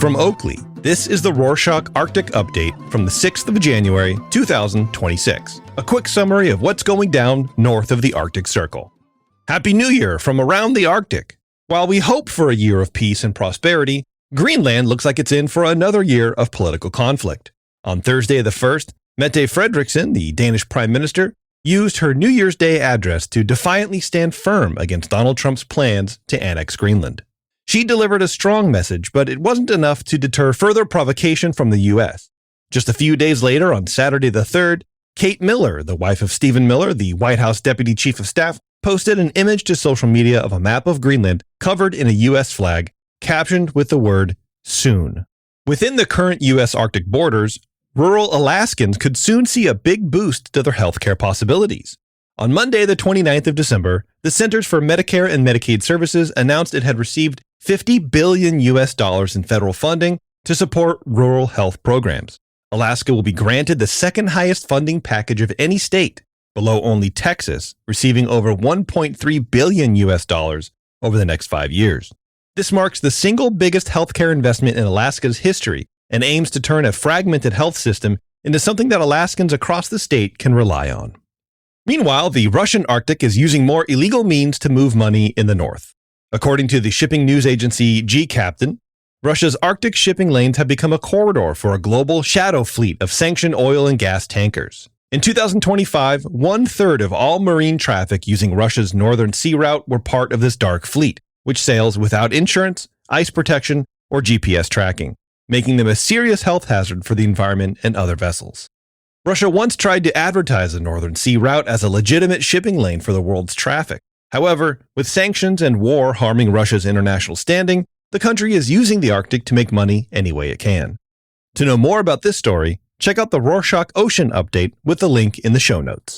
From Oakley, this is the Rorschach Arctic Update from the 6th of January, 2026. A quick summary of what's going down north of the Arctic Circle. Happy New Year from around the Arctic. While we hope for a year of peace and prosperity, Greenland looks like it's in for another year of political conflict. On Thursday the 1st, Mette Frederiksen, the Danish Prime Minister, used her New Year's Day address to defiantly stand firm against Donald Trump's plans to annex Greenland. She delivered a strong message, but it wasn't enough to deter further provocation from the U.S. Just a few days later, on Saturday the 3rd, Kate Miller, the wife of Stephen Miller, the White House Deputy Chief of Staff, posted an image to social media of a map of Greenland covered in a U.S. flag, captioned with the word, soon. Within the current U.S. Arctic borders, rural Alaskans could soon see a big boost to their healthcare possibilities. On Monday, the 29th of December, the Centers for Medicare and Medicaid Services announced it had received $50 billion in federal funding to support rural health programs. Alaska will be granted the second highest funding package of any state, below only Texas, receiving over $1.3 billion over the next 5 years. This marks the single biggest healthcare investment in Alaska's history and aims to turn a fragmented health system into something that Alaskans across the state can rely on. Meanwhile, the Russian Arctic is using more illegal means to move money in the north. According to the shipping news agency G-Captain, Russia's Arctic shipping lanes have become a corridor for a global shadow fleet of sanctioned oil and gas tankers. In 2025, 1/3 of all marine traffic using Russia's northern sea route were part of this dark fleet, which sails without insurance, ice protection, or GPS tracking, making them a serious health hazard for the environment and other vessels. Russia once tried to advertise the northern sea route as a legitimate shipping lane for the world's traffic. However, with sanctions and war harming Russia's international standing, the country is using the Arctic to make money any way it can. To know more about this story, check out the Rorschach Ocean Update with the link in the show notes.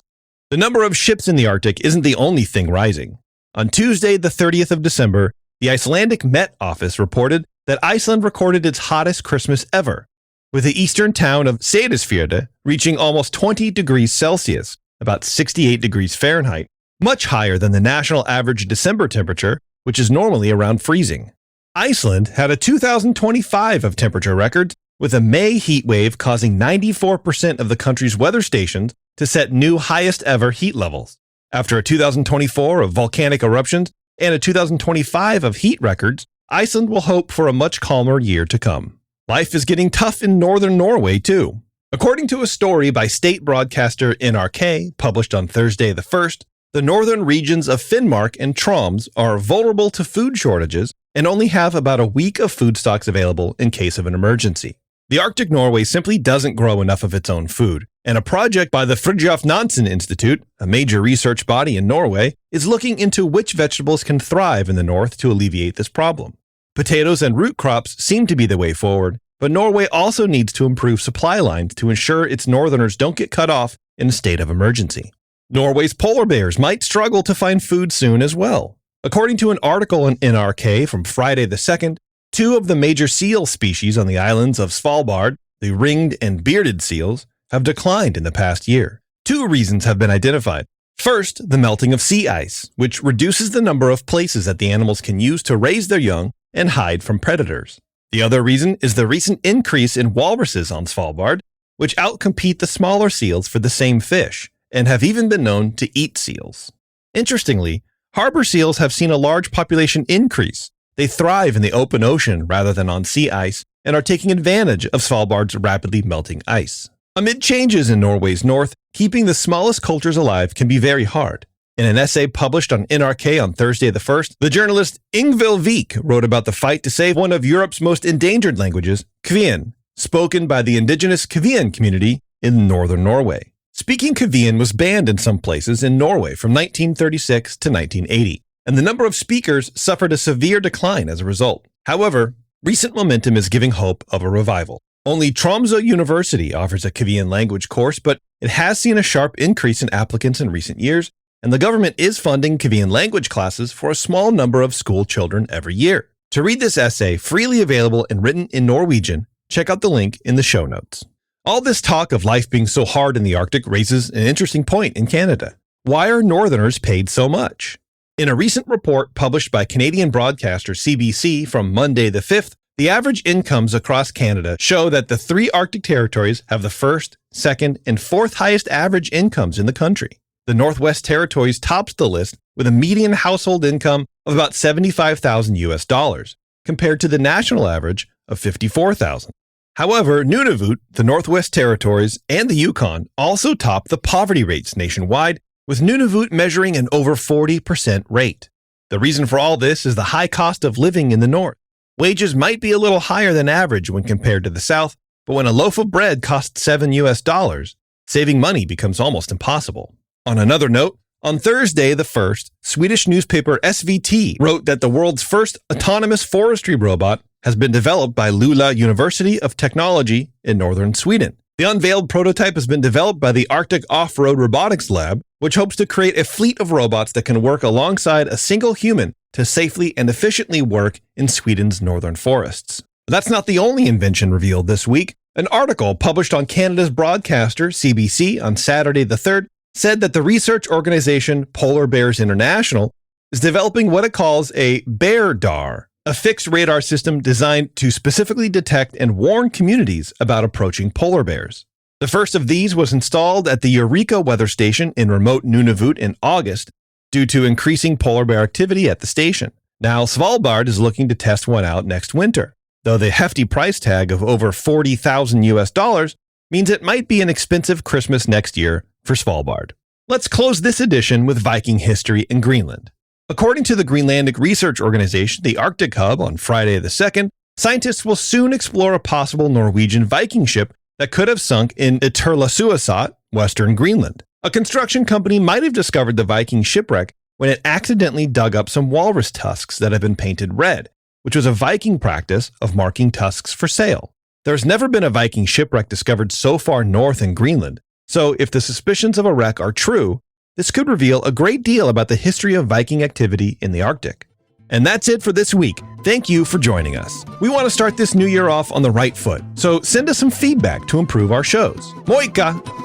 The number of ships in the Arctic isn't the only thing rising. On Tuesday, the 30th of December, the Icelandic Met Office reported that Iceland recorded its hottest Christmas ever, with the eastern town of Seyðisfjörður reaching almost 20 degrees Celsius, about 68 degrees Fahrenheit, much higher than the national average December temperature, which is normally around freezing. Iceland had a 2025 of temperature records, with a May heat wave causing 94% of the country's weather stations to set new highest ever heat levels. After a 2024 of volcanic eruptions and a 2025 of heat records, Iceland will hope for a much calmer year to come. Life is getting tough in northern Norway, too. According to a story by state broadcaster NRK, published on Thursday the 1st, the northern regions of Finnmark and Troms are vulnerable to food shortages and only have about a week of food stocks available in case of an emergency. The Arctic Norway simply doesn't grow enough of its own food, and a project by the Fridtjof Nansen Institute, a major research body in Norway, is looking into which vegetables can thrive in the north to alleviate this problem. Potatoes and root crops seem to be the way forward, but Norway also needs to improve supply lines to ensure its northerners don't get cut off in a state of emergency. Norway's polar bears might struggle to find food soon as well. According to an article in NRK from Friday the 2nd, 2 of the major seal species on the islands of Svalbard, the ringed and bearded seals, have declined in the past year. 2 reasons have been identified. First, the melting of sea ice, which reduces the number of places that the animals can use to raise their young and hide from predators. The other reason is the recent increase in walruses on Svalbard, which outcompete the smaller seals for the same fish, and have even been known to eat seals. Interestingly, harbor seals have seen a large population increase. They thrive in the open ocean rather than on sea ice and are taking advantage of Svalbard's rapidly melting ice. Amid changes in Norway's north, keeping the smallest cultures alive can be very hard. In an essay published on NRK on Thursday the 1st, the journalist Ingvild Vik wrote about the fight to save one of Europe's most endangered languages, Kven, spoken by the indigenous Kven community in northern Norway. Speaking Kven was banned in some places in Norway from 1936 to 1980, and the number of speakers suffered a severe decline as a result. However, recent momentum is giving hope of a revival. Only Tromsø University offers a Kven language course, but it has seen a sharp increase in applicants in recent years, and the government is funding Kven language classes for a small number of school children every year. To read this essay, freely available and written in Norwegian, check out the link in the show notes. All this talk of life being so hard in the Arctic raises an interesting point in Canada. Why are Northerners paid so much? In a recent report published by Canadian broadcaster CBC from Monday the 5th, The average incomes across Canada show that the 3 Arctic territories have the first, second, and fourth highest average incomes in the country. The Northwest Territories tops the list with a median household income of about $75,000 compared to the national average of $54,000. However, Nunavut, the Northwest Territories, and the Yukon also top the poverty rates nationwide, with Nunavut measuring an over 40% rate. The reason for all this is the high cost of living in the north. Wages might be a little higher than average when compared to the south, but when a loaf of bread costs $7, saving money becomes almost impossible. On another note, on Thursday the 1st, Swedish newspaper SVT wrote that the world's first autonomous forestry robot has been developed by Luleå University of Technology in northern Sweden. The unveiled prototype has been developed by the Arctic Off-Road Robotics Lab, which hopes to create a fleet of robots that can work alongside a single human to safely and efficiently work in Sweden's northern forests. That's not the only invention revealed this week. An article published on Canada's broadcaster, CBC, on Saturday the 3rd, said that the research organization Polar Bears International is developing what it calls a bear-dar, a fixed radar system designed to specifically detect and warn communities about approaching polar bears. The first of these was installed at the Eureka weather station in remote Nunavut in August due to increasing polar bear activity at the station. Now, Svalbard is looking to test one out next winter, though the hefty price tag of over $40,000 means it might be an expensive Christmas next year for Svalbard. Let's close this edition with Viking history in Greenland. According to the Greenlandic research organization, the Arctic Hub, on Friday the 2nd, scientists will soon explore a possible Norwegian Viking ship that could have sunk in Ytterlasuasat, western Greenland. A construction company might have discovered the Viking shipwreck when it accidentally dug up some walrus tusks that had been painted red, which was a Viking practice of marking tusks for sale. There's never been a Viking shipwreck discovered so far north in Greenland, so if the suspicions of a wreck are true, this could reveal a great deal about the history of Viking activity in the Arctic. And that's it for this week. Thank you for joining us. We want to start this new year off on the right foot, so send us some feedback to improve our shows. Moikka!